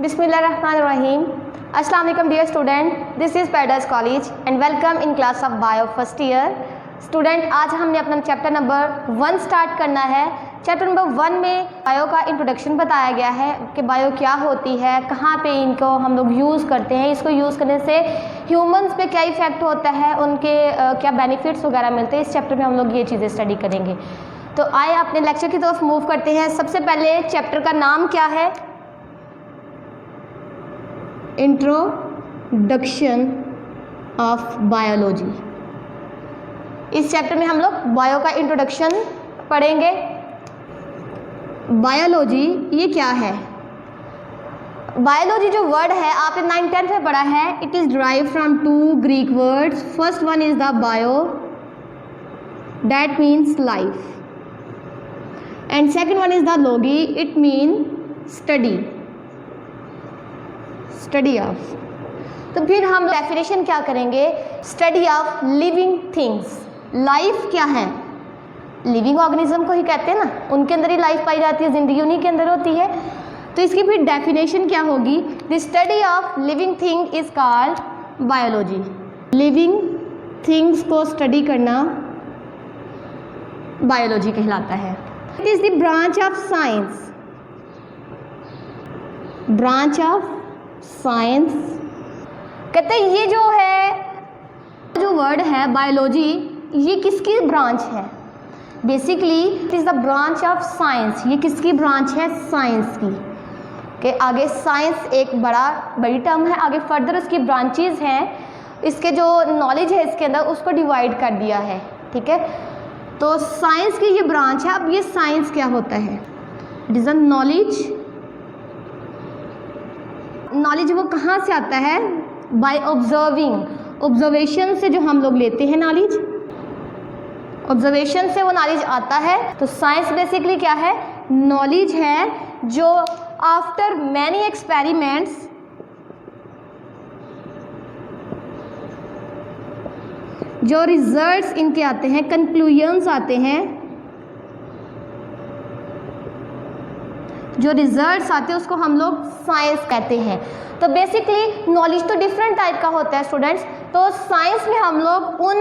Bismillahirrahmanirrahim. Assalamu alaikum dear student. This is Paradise College and welcome in class of Bio first year. Student आज हमने अपना chapter number 1 start करना है। Chapter number 1 में bio का introduction बताया गया है कि बायो क्या होती है, कहाँ पे इनको हम लोग यूज़ करते हैं, इसको यूज़ करने से ह्यूमंस पे क्या इफ़ेक्ट होता है, उनके क्या बेनिफिट्स वगैरह मिलते हैं। इस चैप्टर में हम लोग ये चीज़ें स्टडी करेंगे। तो आए अपने लेक्चर की तरफ मूव करते हैं। सबसे पहले चैप्टर का नाम क्या है? Introduction of biology. इस चैप्टर में हम लोग बायो का इंट्रोडक्शन पढ़ेंगे। बायोलॉजी ये क्या है? बायोलॉजी जो वर्ड है आपने 9th-10th में पढ़ा है। It is derive from 2 Greek words. First one is the bio, that means life, and second one is the Loggy, it mean study, study of. तो फिर हम डेफिनेशन क्या करेंगे? Study of living things. Life क्या है? Living organism को ही कहते हैं ना, उनके अंदर ही लाइफ पाई जाती है, ज़िंदगी उन्हीं के अंदर होती है। तो इसकी फिर डेफिनेशन क्या होगी? The study of living thing is called biology. Living things को स्टडी करना बायोलॉजी कहलाता है। It is the branch of science, branch of science. कहते हैं ये जो है, जो वर्ड है बायोलॉजी, ये किसकी ब्रांच है? Basically it is the branch of science. ये किसकी ब्रांच है? साइंस की। कि आगे साइंस एक बड़ी टर्म है, आगे फर्दर उसकी ब्रांचेज हैं, इसके जो नॉलेज है इसके अंदर उसको डिवाइड कर दिया है। ठीक है, तो साइंस की ये ब्रांच है। अब ये साइंस क्या होता है? It is a knowledge. Knowledge वो कहाँ से आता है? By observing. ऑब्जर्वेशन से जो हम लोग लेते हैं नॉलेज, ऑब्जर्वेशन से वो नॉलेज आता है। तो साइंस बेसिकली क्या है? नॉलेज है जो आफ्टर मैनी एक्सपेरिमेंट्स जो रिजल्ट्स इनके आते हैं, कंक्लूजन्स आते हैं, जो रिजल्ट्स आते हैं उसको हम लोग साइंस कहते हैं। तो बेसिकली नॉलेज तो डिफरेंट टाइप का होता है स्टूडेंट्स। तो साइंस में हम लोग उन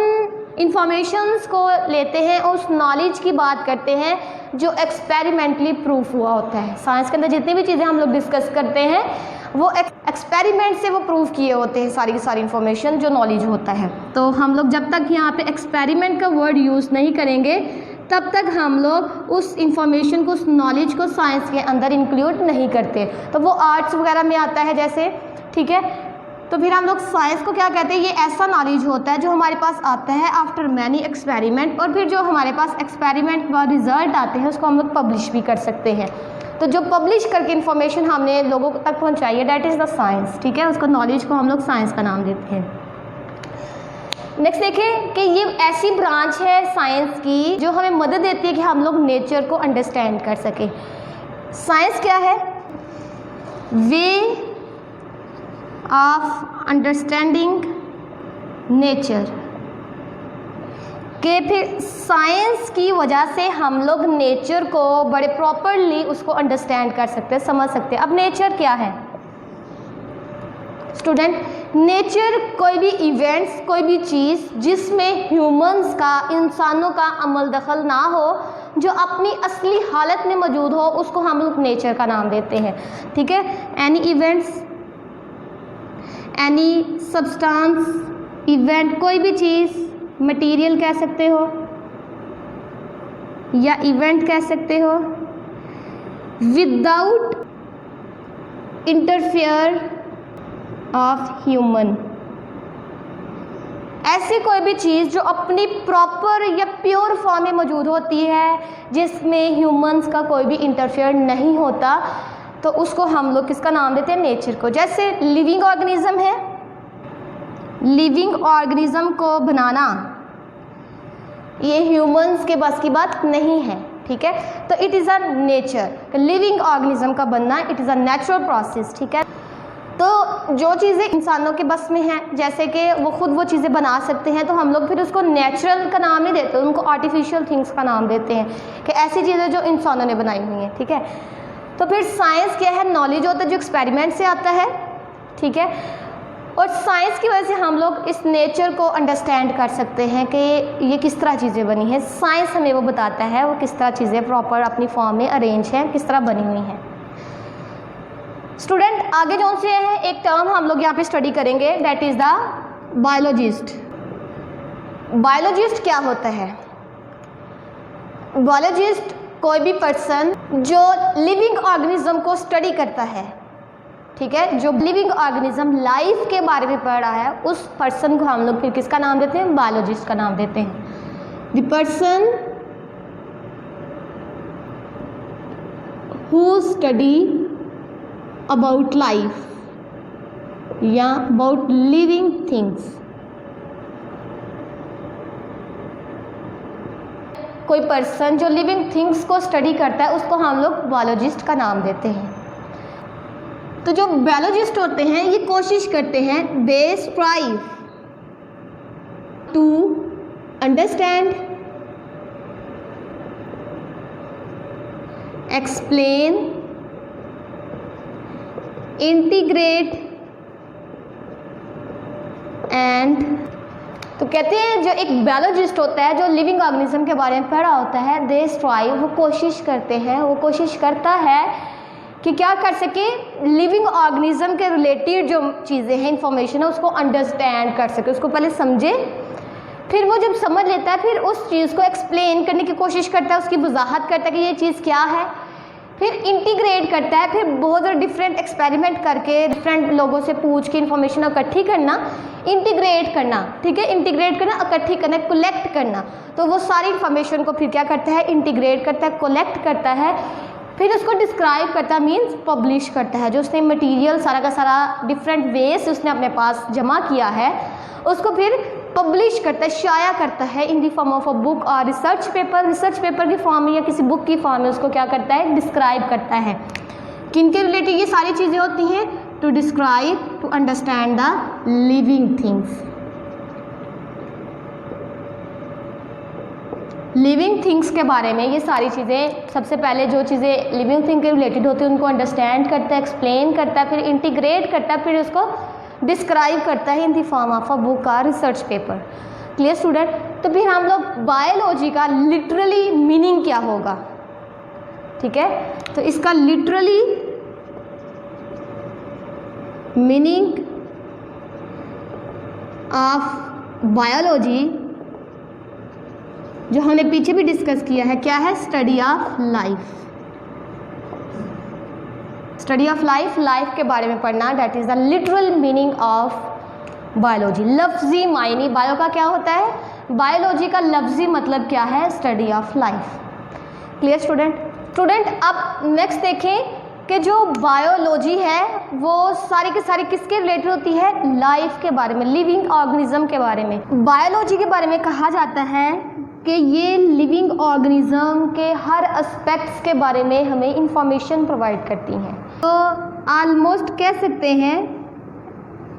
इंफॉर्मेशंस को लेते हैं, उस नॉलेज की बात करते हैं जो एक्सपेरिमेंटली प्रूफ हुआ होता है। साइंस के अंदर जितनी भी चीज़ें हम लोग डिस्कस करते हैं वो एक्सपेरिमेंट से वो प्रूफ किए होते हैं, सारी की सारी इन्फॉर्मेशन जो नॉलेज होता है। तो हम लोग जब तक यहाँ पे एक्सपेरिमेंट का वर्ड यूज़ नहीं करेंगे तब तक हम लोग उस इंफॉर्मेशन को, उस नॉलेज को साइंस के अंदर इंक्लूड नहीं करते। तो वो आर्ट्स वगैरह में आता है जैसे। ठीक है, तो फिर हम लोग साइंस को क्या कहते हैं? ये ऐसा नॉलेज होता है जो हमारे पास आता है आफ्टर मैनी एक्सपेरिमेंट, और फिर जो हमारे पास एक्सपेरिमेंट के बाद रिजल्ट आते हैं उसको हम लोग पब्लिश भी कर सकते हैं। तो जो पब्लिश करके इन्फॉर्मेशन हमने लोगों तक पहुँचाई है, डैट इज़ द साइंस। ठीक है, उसको नॉलेज को हम लोग साइंस का नाम देते हैं। नेक्स्ट देखें कि ये ऐसी ब्रांच है साइंस की जो हमें मदद देती है कि हम लोग नेचर को अंडरस्टैंड कर सकें। साइंस क्या है? Way of understanding nature. कि फिर साइंस की वजह से हम लोग नेचर को बड़े प्रॉपरली उसको अंडरस्टैंड कर सकते हैं, समझ सकते हैं। अब नेचर क्या है स्टूडेंट? नेचर कोई भी इवेंट्स, कोई भी चीज़ जिसमें ह्यूमंस का, इंसानों का अमल दखल ना हो, जो अपनी असली हालत में मौजूद हो, उसको हम लोग नेचर का नाम देते हैं। ठीक है, any events, any substance, event, कोई भी चीज़, मटेरियल कह सकते हो या इवेंट कह सकते हो, विदाउट इंटरफेयर ऑफ ह्यूमन। ऐसी कोई भी चीज़ जो अपनी प्रॉपर या प्योर फॉर्म में मौजूद होती है, जिसमें ह्यूमंस का कोई भी इंटरफेयर नहीं होता, तो उसको हम लोग किसका नाम देते हैं? नेचर को। जैसे लिविंग ऑर्गेनिज्म है, लिविंग ऑर्गेनिज्म को बनाना ये ह्यूमंस के बस की बात नहीं है। ठीक है, तो it is a nature. Living organism का बनना it is a natural process. ठीक है, तो जो चीज़ें इंसानों के बस में हैं, जैसे कि वो खुद वो चीज़ें बना सकते हैं, तो हम लोग फिर उसको नेचुरल का नाम नहीं देते, उनको आर्टिफिशियल थिंग्स का नाम देते हैं कि ऐसी चीज़ें जो इंसानों ने बनाई हुई हैं। ठीक है, तो फिर साइंस क्या है, नॉलेज होता है जो एक्सपेरिमेंट से आता है, ठीक है। और साइंस की वजह से हम लोग इस नेचर को अंडरस्टैंड कर सकते हैं कि ये किस तरह चीज़ें बनी हैं। साइंस हमें वो बताता है वो किस तरह चीज़ें प्रॉपर अपनी फॉर्म में अरेंज हैं, किस तरह बनी हुई हैं। स्टूडेंट आगे जो से है एक टर्म हम लोग यहाँ पे स्टडी करेंगे, that is the biologist. Biologist क्या होता है? बायोलॉजिस्ट कोई भी पर्सन जो लिविंग ऑर्गेनिज्म को स्टडी करता है, ठीक है, जो लिविंग ऑर्गेनिज्म लाइफ के बारे में पढ़ रहा है, उस पर्सन को हम लोग फिर किसका नाम देते हैं? बायोलॉजिस्ट का नाम देते हैं। The person who study about life या अबाउट लिविंग थिंग्स। कोई पर्सन जो लिविंग थिंग्स को स्टडी करता है उसको हम लोग बायोलॉजिस्ट का नाम देते हैं। तो जो बायोलॉजिस्ट होते हैं ये कोशिश करते हैं, they strive to understand, explain, integrate and, तो कहते हैं जो एक बायोलॉजिस्ट होता है जो लिविंग ऑर्गेनिज्म के बारे में पढ़ा होता है, दे स्ट्राइव, वो कोशिश करते हैं, वो कोशिश करता है कि क्या कर सके, लिविंग ऑर्गेनिज्म के रिलेटेड जो चीज़ें हैं, इंफॉर्मेशन है, उसको अंडरस्टैंड कर सके, उसको पहले समझे, फिर वो जब समझ लेता है फिर उस चीज़ को एक्सप्लेन करने की कोशिश करता है, उसकी वजाहत करता है कि ये चीज़ क्या है, फिर इंटीग्रेट करता है, फिर बहुत ज़्यादा डिफरेंट एक्सपेरिमेंट करके डिफरेंट लोगों से पूछ के इन्फॉर्मेशन इकट्ठी करना, इंटीग्रेट करना, ठीक है, इंटीग्रेट करना, इकट्ठी करना, कलेक्ट करना। तो वो सारी इन्फॉर्मेशन को फिर क्या करता है, इंटीग्रेट करता है, कलेक्ट करता है, फिर उसको डिस्क्राइब करता है, मीन्स पब्लिश करता है। जो उसने मटेरियल सारा का सारा डिफरेंट वे से उसने अपने पास जमा किया है उसको फिर पब्लिश करता है, शाया करता है in the form of a book और रिसर्च पेपर। रिसर्च पेपर की फॉर्म में या किसी बुक की फॉर्म में उसको क्या करता है, डिस्क्राइब करता है। किनके रिलेटेड ये सारी चीज़ें होती हैं? To describe, to understand the living things. Living things के बारे में ये सारी चीज़ें, सबसे पहले जो चीज़ें लिविंग थिंग के रिलेटेड होती है उनको अंडरस्टैंड करता है, एक्सप्लेन करता है, फिर इंटीग्रेट करता है, फिर उसको डिस्क्राइब करता है in the form of a book और रिसर्च पेपर। Clear student? तो फिर हम लोग बायोलॉजी का लिटरली मीनिंग क्या होगा, ठीक है, तो इसका लिटरली मीनिंग ऑफ बायोलॉजी जो हमने पीछे भी डिस्कस किया है, क्या है? Study of life. Study of life, life के बारे में पढ़ना, that is the literal meaning of biology. लफ्जी मायने बायो का क्या होता है, बायोलॉजी का लफ्जी मतलब क्या है? Study of life. Clear student? Student अब नेक्स्ट देखें कि जो बायोलॉजी है वो सारी की सारी किसके रिलेटेड होती है? लाइफ के बारे में, लिविंग ऑर्गेनिज्म के बारे में। बायोलॉजी के बारे में कहा जाता है कि ये लिविंग ऑर्गेनिज्म के हर एस्पेक्ट्स के बारे में हमें इंफॉर्मेशन प्रोवाइड करती हैं। तो ऑलमोस्ट कह सकते हैं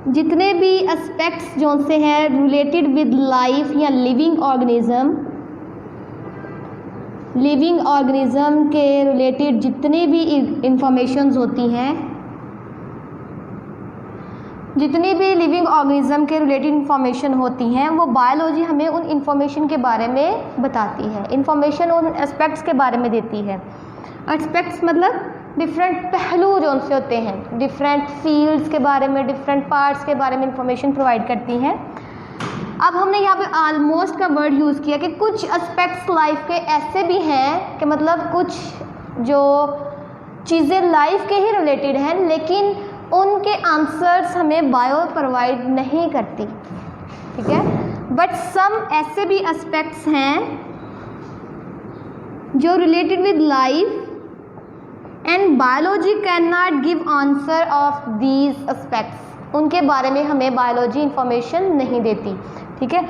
जितने भी एस्पेक्ट्स जो से हैं रिलेटेड विद लाइफ या लिविंग ऑर्गेनिज्म के रिलेटेड जितने भी इंफॉर्मेशंस होती हैं, जितनी भी लिविंग ऑर्गेनिज्म के रिलेटेड इंफॉर्मेशन होती हैं वो बायोलॉजी हमें उन इंफॉर्मेशन के बारे में बताती है, इंफॉर्मेशन उन एस्पेक्ट्स के बारे में देती है। एस्पेक्ट्स मतलब डिफरेंट पहलू जो उनसे होते हैं, डिफरेंट फील्ड्स के बारे में, डिफरेंट पार्ट्स के बारे में इंफॉर्मेशन प्रोवाइड करती हैं। अब हमने यहाँ पे ऑलमोस्ट का वर्ड यूज़ किया कि कुछ एस्पेक्ट्स लाइफ के ऐसे भी हैं कि मतलब कुछ जो चीज़ें लाइफ के ही रिलेटेड हैं लेकिन उनके आंसर्स हमें बायो प्रोवाइड नहीं करती, ठीक है, बट सम ऐसे भी एस्पेक्ट्स हैं जो related with life and biology can not give answer of these aspects. उनके बारे में हमें बायोलॉजी इंफॉर्मेशन नहीं देती, ठीक है,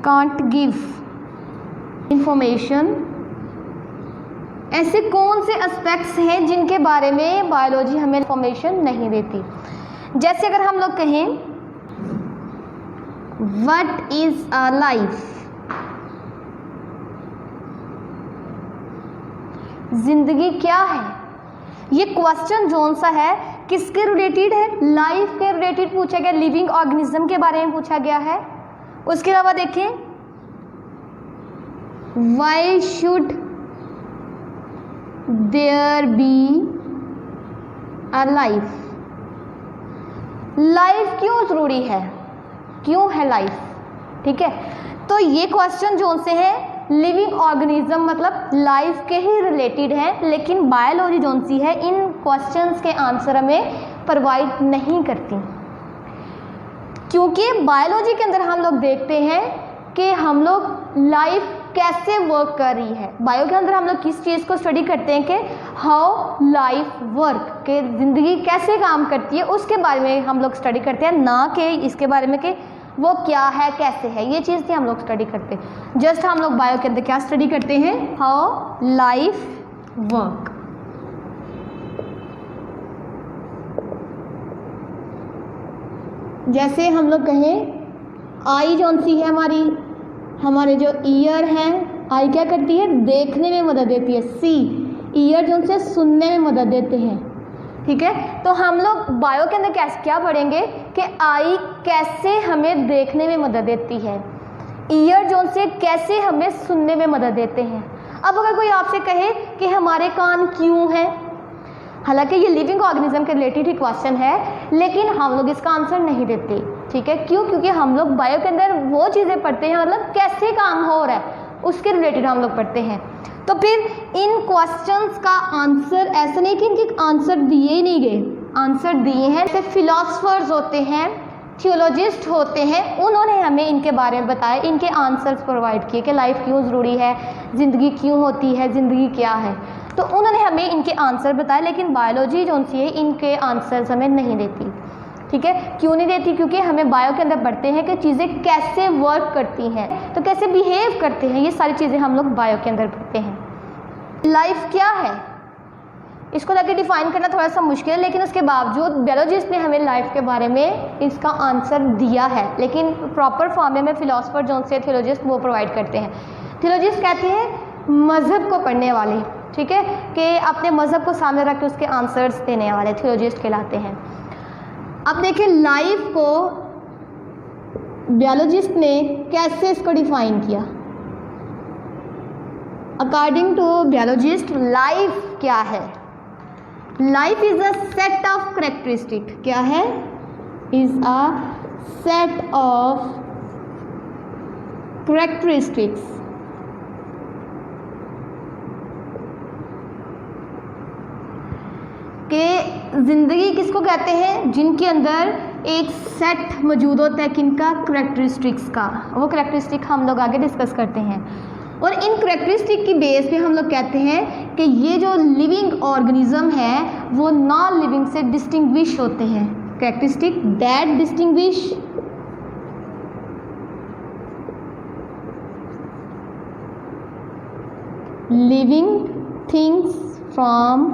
कांट गिव इंफॉर्मेशन। ऐसे कौन से एस्पेक्ट्स हैं जिनके बारे में बायोलॉजी हमें इंफॉर्मेशन नहीं देती? जैसे अगर हम लोग कहें व्हाट इज अ लाइफ, जिंदगी क्या है, ये क्वेश्चन जोन सा है किसके रिलेटेड है? लाइफ के रिलेटेड पूछा गया, लिविंग ऑर्गेनिज्म के बारे में पूछा गया है। उसके अलावा देखिए, why should there be a life? Life क्यों जरूरी है, क्यों है लाइफ? ठीक है, तो ये क्वेश्चन जो से है लिविंग ऑर्गेनिज्म मतलब लाइफ के ही रिलेटेड है, लेकिन बायोलॉजी जो सी है इन क्वेश्चंस के आंसर हमें प्रोवाइड नहीं करती, क्योंकि बायोलॉजी के अंदर हम लोग देखते हैं कि हम लोग लाइफ कैसे वर्क कर रही है। बायो के अंदर हम लोग किस चीज़ को स्टडी करते हैं कि हाउ लाइफ वर्क, के ज़िंदगी कैसे काम करती है, उसके बारे में हम लोग स्टडी करते हैं, ना कि इसके बारे में कि वो क्या है, कैसे है। ये चीज़ थी हम लोग स्टडी करते हैं। जस्ट हम लोग बायो के अंदर क्या स्टडी करते हैं? How life work. जैसे हम लोग कहें आई जौन सी है हमारे जो ईयर हैं, आई क्या करती है? देखने में मदद देती है। सी ईयर जो से सुनने में मदद देते हैं। ठीक है, तो हम लोग बायो के अंदर क्या पढ़ेंगे कि आई कैसे हमें देखने में मदद देती है, ईयर जो से कैसे हमें सुनने में मदद देते हैं। अब अगर कोई आपसे कहे कि हमारे कान क्यों हैं, हालांकि ये लिविंग ऑर्गेनिज्म के रिलेटेड ही क्वेश्चन है, लेकिन हम लोग इसका आंसर नहीं देते। ठीक है, क्यों? क्योंकि हम लोग बायो के अंदर वो चीज़ें पढ़ते हैं, मतलब कैसे काम हो रहा है उसके रिलेटेड हम लोग पढ़ते हैं। तो फिर इन क्वेश्चंस का आंसर ऐसा नहीं कि इनके आंसर दिए ही नहीं गए, आंसर दिए हैं। जैसे फिलोसफर्स होते हैं, थियोलॉजिस्ट होते हैं, उन्होंने हमें इनके बारे में बताया, इनके आंसर्स प्रोवाइड किए कि लाइफ क्यों ज़रूरी है, ज़िंदगी क्यों होती है, ज़िंदगी क्या है। तो उन्होंने हमें इनके आंसर बताए, लेकिन बायोलॉजी जो सी है इनके आंसर्स हमें नहीं देती। ठीक है, क्यों नहीं देती? क्योंकि हमें बायो के अंदर पढ़ते हैं कि चीज़ें कैसे वर्क करती हैं, तो कैसे बिहेव करते हैं, ये सारी चीज़ें हम लोग बायो के अंदर पढ़ते हैं। लाइफ क्या है, इसको लेकर डिफाइन करना थोड़ा सा मुश्किल है, लेकिन उसके बावजूद बायोलॉजिस्ट ने हमें लाइफ के बारे में इसका आंसर दिया है, लेकिन प्रॉपर फॉर्म में फिलोसफर जो से थियोलॉजिस्ट वो प्रोवाइड करते हैं। थियोलॉजिस्ट कहते हैं मज़हब को पढ़ने वाले, ठीक है, कि अपने मज़हब को सामने रख के उसके आंसर्स देने वाले थियोलॉजिस्ट कहलाते हैं। अब देखिए लाइफ को बायोलॉजिस्ट ने कैसे इसको डिफाइन किया। अकॉर्डिंग टू बायोलॉजिस्ट लाइफ क्या है? Life is a set of characteristic. क्या है? Is a set of characteristics कि ज़िंदगी किसको कहते हैं? जिनके अंदर एक सेट मौजूद होता है, किनका? कैरेक्टरिस्टिक्स का। वो कैरेक्टरिस्टिक हम लोग आगे डिस्कस करते हैं, और इन कैरेक्टरिस्टिक की बेस पे हम लोग कहते हैं कि ये जो लिविंग ऑर्गेनिज्म है वो नॉन लिविंग से डिस्टिंग्विश होते हैं। Characteristic that distinguish living things from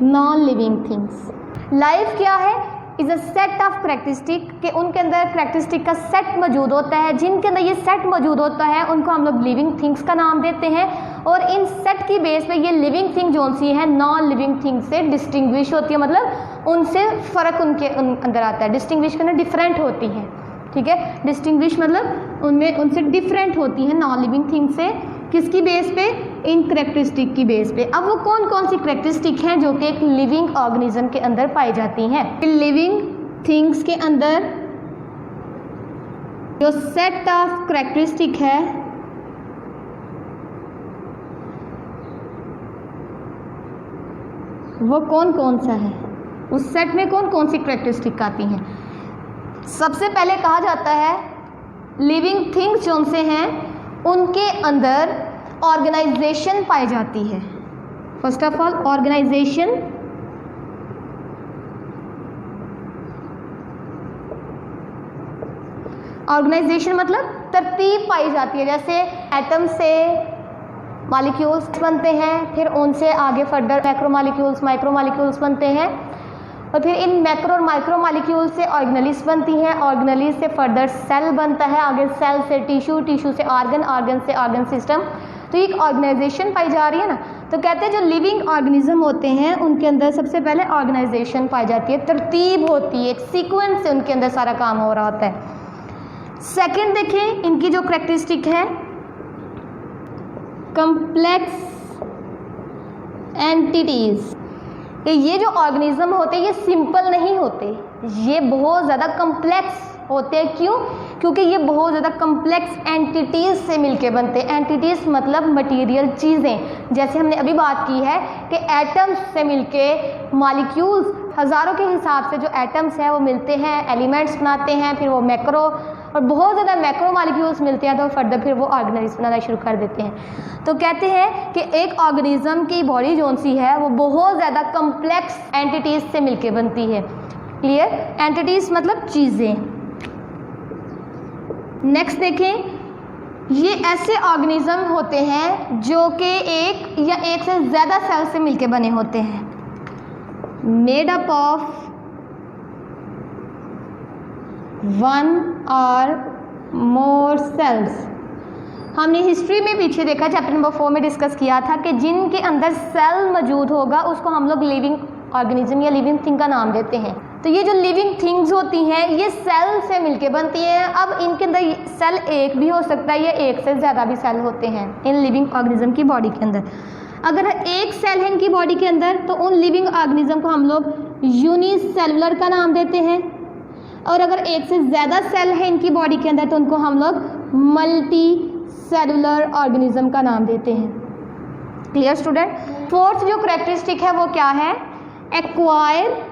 non living things. Life क्या है? Is a set of characteristic, कि उनके अंदर कैरेक्टरिस्टिक का सेट मौजूद होता है। जिनके अंदर ये सेट मौजूद होता है उनको हम लोग लिविंग थिंग्स का नाम देते हैं, और इन सेट की बेस पे ये लिविंग थिंग जो सी है नॉन लिविंग थिंग से डिस्टिंग्विश होती है, मतलब उनसे फ़र्क उनके अंदर आता है। डिस्टिंग्विश करना डिफरेंट होती है। ठीक है, डिस्टिंग्विश मतलब उनमें उनसे डिफरेंट होती है नॉन लिविंग थिंग से। किसकी बेस पे? इन कैरेक्टरिस्टिक की बेस पे। अब वो कौन कौन सी कैरेक्टरिस्टिक हैं जो कि एक लिविंग ऑर्गेनिज्म के अंदर पाई जाती हैं? लिविंग थिंग्स के अंदर जो सेट ऑफ कैरेक्टरिस्टिक है वो कौन कौन सा है? उस सेट में कौन कौन सी कैरेक्टरिस्टिक आती हैं? सबसे पहले कहा जाता है लिविंग थिंग्स जो से हैं उनके अंदर ऑर्गेनाइजेशन पाई जाती है। First of all organization, organization मतलब तरतीब पाई जाती है। जैसे एटम से मॉलिक्यूल्स बनते हैं, फिर उनसे आगे further macro molecules, micro molecules बनते हैं, और फिर इन मैक्रो और माइक्रो मॉलिक्यूल से ऑर्गेनेलिस बनती हैं, ऑर्गेनेलिस से फर्दर सेल बनता है, आगे सेल से टिश्यू, टिश्यू से ऑर्गन, ऑर्गन से ऑर्गन सिस्टम। तो ये एक ऑर्गेनाइजेशन पाई जा रही है ना। तो कहते हैं जो लिविंग ऑर्गेनिज्म होते हैं उनके अंदर सबसे पहले ऑर्गेनाइजेशन पाई जाती है, तरतीब होती है, एक सीक्वेंस से उनके अंदर सारा काम हो रहा होता है। सेकंड देखें इनकी जो करैक्टरिस्टिक है, कम्प्लेक्स एंटिटीज़। ये जो ऑर्गेनिज्म होते हैं ये सिंपल नहीं होते, ये बहुत ज़्यादा कम्प्लेक्स होते हैं। क्यों? क्योंकि ये बहुत ज़्यादा कम्प्लेक्स एंटिटीज़ से मिलके बनते हैं। एंटिटीज़ मतलब मटेरियल चीज़ें, जैसे हमने अभी बात की है कि एटम्स से मिलके मॉलिक्यूल्स, हज़ारों के हिसाब से जो एटम्स हैं वो मिलते हैं, एलिमेंट्स बनाते हैं, फिर वो मैक्रो और बहुत ज़्यादा मैक्रो मॉलिक्यूल्स मिलते हैं तो फर्दर फिर वो ऑर्गेनाइज बनाना शुरू कर देते हैं। तो कहते हैं कि एक ऑर्गेनिज्म की बॉडी जोन सी है वो बहुत ज़्यादा कम्प्लेक्स एंटिटीज़ से मिलके बनती है। क्लियर? एंटिटीज़ मतलब चीज़ें। नेक्स्ट देखें, ये ऐसे ऑर्गेनिज्म होते हैं जो कि एक या एक से ज़्यादा सेल से मिलके बने होते हैं, मेड अप ऑफ वन और मोर सेल्स। हमने हिस्ट्री में पीछे देखा, चैप्टर नंबर 4 में डिस्कस किया था कि जिनके अंदर सेल मौजूद होगा उसको हम लोग लिविंग ऑर्गेनिज्म या लिविंग थिंग का नाम देते हैं। तो ये जो लिविंग थिंग्स होती हैं ये सेल से मिलके बनती हैं। अब इनके अंदर सेल एक भी हो सकता है या एक से ज़्यादा भी सेल होते हैं इन लिविंग ऑर्गेनिज्म की बॉडी के अंदर। अगर एक सेल है इनकी बॉडी के अंदर तो उन लिविंग ऑर्गेनिज्म को हम लोग यूनिसेलुलर का नाम देते हैं, और अगर एक से ज़्यादा सेल है इनकी बॉडी के अंदर तो उनको हम लोग मल्टी सेलुलर ऑर्गेनिज्म का नाम देते हैं। Clear student? फोर्थ जो करैक्टरिस्टिक है वो क्या है? Acquire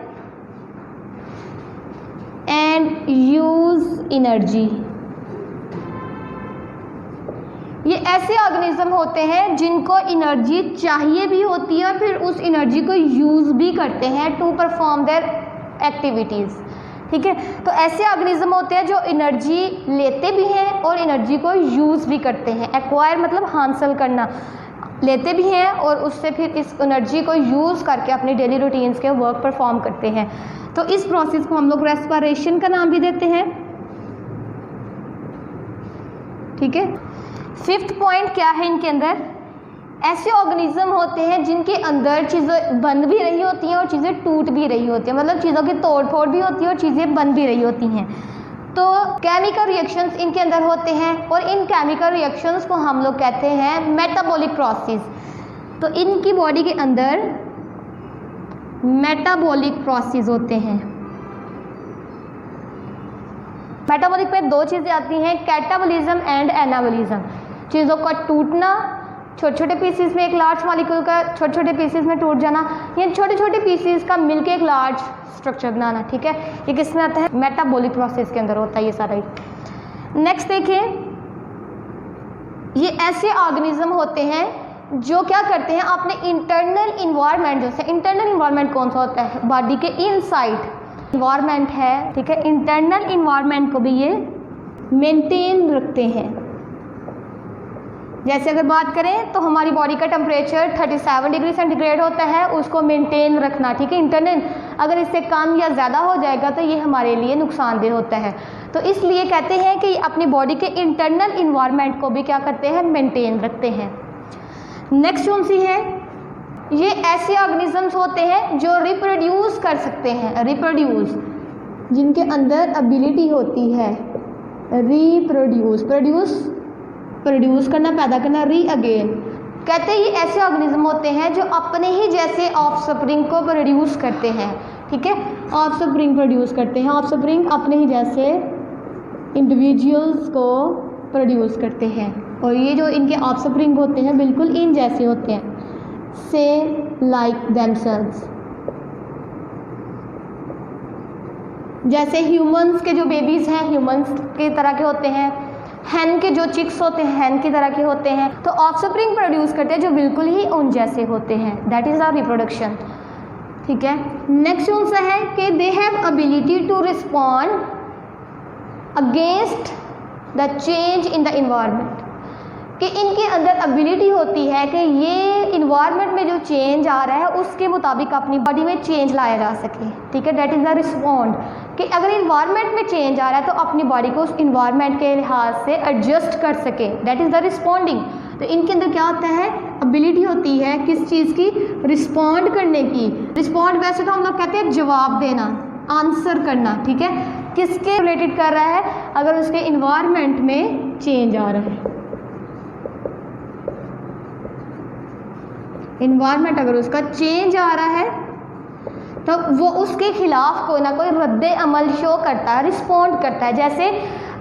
and use energy. ये ऐसे ऑर्गेनिज्म होते हैं जिनको एनर्जी चाहिए भी होती है और फिर उस एनर्जी को यूज़ भी करते हैं टू परफॉर्म देयर एक्टिविटीज़। ठीक है, तो ऐसे ऑर्गेनिज्म होते हैं जो एनर्जी लेते भी हैं और एनर्जी को यूज़ भी करते हैं। एक्वायर मतलब हासिल करना, लेते भी हैं और उससे फिर इस एनर्जी को यूज़ करके अपनी डेली रूटीन्स के वर्क परफॉर्म करते हैं। तो इस प्रोसेस को हम लोग रेस्पिरेशन का नाम भी देते हैं। ठीक है, फिफ्थ पॉइंट क्या है इनके अंदर? ऐसे ऑर्गेनिज्म होते हैं जिनके अंदर चीज़ें बन भी रही होती हैं और चीज़ें टूट भी रही होती हैं, मतलब चीज़ों की तोड़ फोड़ भी होती है और चीज़ें बन भी रही होती हैं। तो केमिकल रिएक्शंस इनके अंदर होते हैं और इन केमिकल रिएक्शंस को हम लोग कहते हैं मेटाबॉलिक प्रोसेस। तो इनकी बॉडी के अंदर मेटाबॉलिक प्रोसेस होते हैं। मेटाबॉलिक में दो चीज़ें आती हैं, कैटाबॉलिज्म एंड एनाबॉलिज्म। चीज़ों का टूटना, छोटे छोटे पीसीज में एक लार्ज मॉलिक्यूल का छोटे छोटे पीसीज में टूट जाना, या छोटे छोटे पीसीज का मिलके एक लार्ज स्ट्रक्चर बनाना। ठीक है, ये किस में आता है? मेटाबॉलिक प्रोसेस के अंदर होता है ये सारा ही। नेक्स्ट देखिए, ये ऐसे ऑर्गेनिज्म होते हैं जो क्या करते हैं, अपने इंटरनल इन्वायरमेंट, जैसे इंटरनल इन्वायरमेंट कौन सा होता है? बॉडी के इनसाइड इन्वायरमेंट है। ठीक है, इंटरनल इन्वायरमेंट को भी ये मेंटेन रखते हैं। जैसे अगर बात करें तो हमारी बॉडी का टेम्परेचर 37 डिग्री सेंटीग्रेड होता है, उसको मेंटेन रखना। ठीक है, इंटरनल अगर इससे कम या ज़्यादा हो जाएगा तो ये हमारे लिए नुकसानदेह होता है। तो इसलिए कहते हैं कि अपनी बॉडी के इंटरनल इन्वायरमेंट को भी क्या करते हैं? मेंटेन रखते हैं। नेक्स्ट कौन सी है? ये ऐसे ऑर्गेनिजम्स होते हैं जो रिप्रोड्यूस कर सकते हैं। रिप्रोड्यूस, जिनके अंदर एबिलिटी होती है रिप्रोड्यूस, प्रोड्यूस करना, पैदा करना, री अगेन। कहते हैं ये ऐसे ऑर्गेनिज्म होते हैं जो अपने ही जैसे ऑफस्प्रिंग को प्रोड्यूस करते हैं। ठीक है, ऑफस्प्रिंग प्रोड्यूस करते हैं। ऑफस्प्रिंग अपने ही जैसे इंडिविजुअल्स को प्रोड्यूस करते हैं और ये जो इनके ऑफस्प्रिंग होते हैं बिल्कुल इन जैसे होते हैं, सेम लाइक देमसेल्व्स। जैसे ह्यूमंस के जो बेबीज़ हैं ह्यूमंस की तरह के होते हैं, हैन के जो चिक्स होते हैं हैन की तरह के होते हैं। तो ऑफस्प्रिंग प्रोड्यूस करते हैं जो बिल्कुल ही उन जैसे होते हैं। That is our reproduction. ठीक है, नेक्स्ट कौन सा है कि they have ability to respond against the change in the environment. कि इनके अंदर एबिलिटी होती है कि ये इन्वायरमेंट में जो चेंज आ रहा है उसके मुताबिक अपनी बॉडी में चेंज लाया जा सके, ठीक है। दैट इज़ द रिस्पॉन्ड, कि अगर इन्वायरमेंट में चेंज आ रहा है तो अपनी बॉडी को उस इन्वायरमेंट के लिहाज से एडजस्ट कर सके, दैट इज़ द रिस्पॉन्डिंग। तो इनके अंदर क्या होता है, एबिलिटी होती है किस चीज़ की, रिस्पॉन्ड करने की। रिस्पॉन्ड वैसे तो हम लोग कहते हैं जवाब देना, आंसर करना, ठीक है। किसके रिलेटेड कर रहा है, अगर उसके इन्वायरमेंट में चेंज आ रहा है, इन्वायरमेंट अगर उसका चेंज आ रहा है तो वो उसके खिलाफ कोई ना कोई रद्द अमल शो करता है, रिस्पॉन्ड करता है। जैसे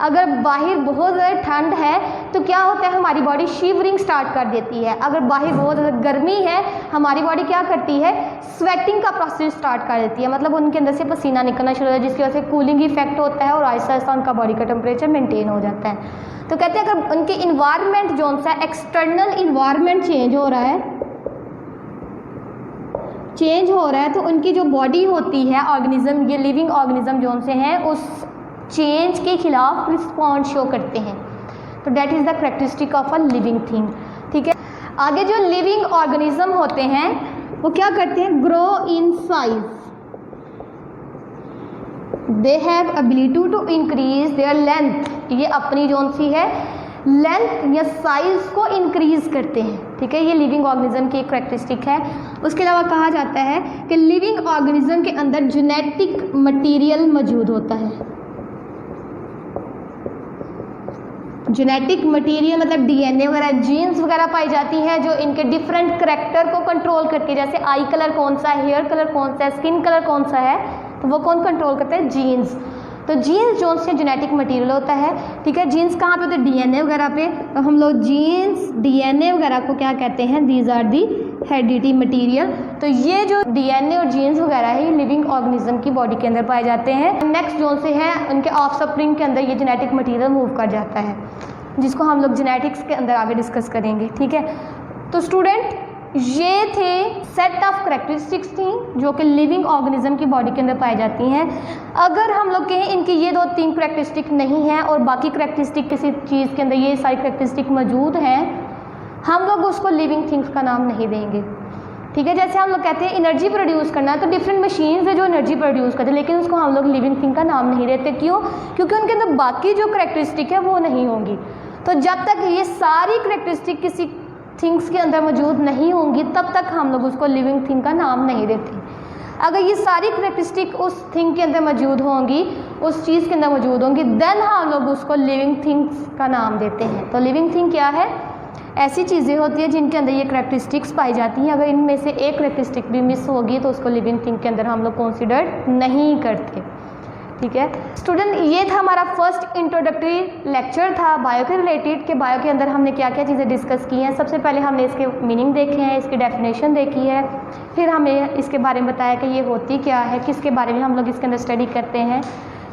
अगर बाहर बहुत ज़्यादा ठंड है तो क्या होता है, हमारी बॉडी शिवरिंग स्टार्ट कर देती है। अगर बाहर बहुत ज़्यादा गर्मी है, हमारी बॉडी क्या करती है, स्वेटिंग का प्रोसेस स्टार्ट कर देती है, मतलब उनके अंदर से पसीना निकलना शुरू होता है, जिसकी वजह से कूलिंग इफेक्ट होता है और आहिस्ता आहिस्ता उनका बॉडी का टेम्परेचर मेंटेन हो जाता है। तो कहते हैं अगर उनके इन्वायरमेंट जो सा एक्सटर्नल इन्वायरमेंट चेंज हो रहा है, तो उनकी जो बॉडी होती है, ऑर्गेनिज्म, ये लिविंग ऑर्गेनिज्म जो से हैं, उस चेंज के खिलाफ रिस्पॉन्ड शो करते हैं। तो that is the characteristic of a living thing, ठीक है। आगे जो लिविंग ऑर्गेनिज्म होते हैं वो क्या करते हैं, grow in size, they have ability to increase their length, ये अपनी जो सी है लेंथ या साइज को इंक्रीज करते हैं, ठीक है। ये लिविंग ऑर्गेनिज्म की एक कैरेक्टरिस्टिक है। उसके अलावा कहा जाता है कि लिविंग ऑर्गेनिज्म के अंदर जेनेटिक मटेरियल मौजूद होता है। जेनेटिक मटेरियल मतलब डीएनए वगैरह, जीन्स वगैरह पाई जाती हैं जो इनके डिफरेंट करेक्टर को कंट्रोल करके, जैसे आई कलर कौन सा है, हेयर कलर कौन सा है, स्किन कलर कौन सा है, तो वो कौन कंट्रोल करता है, जीन्स। तो जीन्स जो से जेनेटिक मटेरियल होता है, ठीक है। जीन्स कहाँ पे होते हैं, डीएनए वगैरह पे। तो हम लोग जीन्स, डीएनए वगैरह को क्या कहते हैं, these are the heredity material. तो ये जो डीएनए और जीन्स वगैरह है, ये लिविंग ऑर्गेनिज्म की बॉडी के अंदर पाए जाते हैं। नेक्स्ट जो से है उनके ऑफस्प्रिंग के अंदर ये जेनेटिक मटेरियल मूव कर जाता है, जिसको हम लोग जेनेटिक्स के अंदर आगे डिस्कस करेंगे, ठीक है। तो स्टूडेंट, ये थे सेट ऑफ करेक्टरिस्टिक्स थी जो कि लिविंग ऑर्गेनिज्म की बॉडी के अंदर पाई जाती हैं। अगर हम लोग कहें इनकी ये 2-3 करेक्टरिस्टिक नहीं है और बाकी करेक्टरिस्टिक किसी चीज़ के अंदर ये सारी करेक्टरिस्टिक मौजूद हैं, हम लोग उसको लिविंग थिंग्स का नाम नहीं देंगे, ठीक है। जैसे हम लोग कहते हैं एनर्जी प्रोड्यूस करना है, तो डिफरेंट मशीन्स है जो एनर्जी प्रोड्यूस करते हैं, लेकिन उसको हम लोग लिविंग थिंग का नाम नहीं देते। क्यों? क्योंकि उनके अंदर बाकी जो करेक्टरिस्टिक है वो नहीं होंगी। तो जब तक ये सारी करेक्टरिस्टिक किसी थिंग्स के अंदर मौजूद नहीं होंगी, तब तक हम लोग उसको लिविंग थिंग का नाम नहीं देते। अगर ये सारी करेक्टरिस्टिक उस थिंग के अंदर मौजूद होंगी, उस चीज़ के अंदर मौजूद होंगी, देन हम लोग उसको लिविंग थिंग्स का नाम देते हैं। तो लिविंग थिंग क्या है, ऐसी चीज़ें होती हैं जिनके अंदर ये करेक्टरिस्टिक्स पाई जाती हैं। अगर इनमें से एक करेक्टरिस्टिक भी मिस होगी तो उसको लिविंग थिंग के अंदर हम लोग कंसीडर नहीं करते, ठीक है। स्टूडेंट, ये था हमारा फर्स्ट इंट्रोडक्टरी लेक्चर था बायो के रिलेटेड, कि बायो के अंदर हमने क्या क्या चीज़ें डिस्कस की हैं। सबसे पहले हमने इसके मीनिंग देखे हैं, इसकी डेफिनेशन देखी है, फिर हमें इसके बारे में बताया कि ये होती क्या है, किसके बारे में हम लोग इसके अंदर स्टडी करते हैं,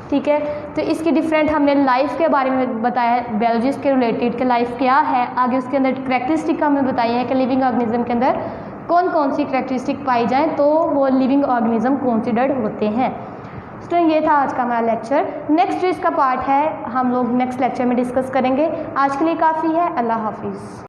ठीक है। तो इसकी डिफरेंट हमने लाइफ के बारे में बताया, बायोलॉजिस्ट के रिलेटेड कि लाइफ क्या है। आगे उसके अंदर करेक्टरिस्टिक हमें बताई है कि लिविंग ऑर्गेनिज्म के अंदर कौन कौन सी करेक्टरिस्टिक पाई जाए तो वो लिविंग ऑर्गेनिज्म कंसिडर्ड होते हैं। स्टूडेंट, ये था आज का हमारा लेक्चर। नेक्स्ट जो इसका पार्ट है हम लोग नेक्स्ट लेक्चर में डिस्कस करेंगे। आज के लिए काफ़ी है। अल्लाह हाफिज़।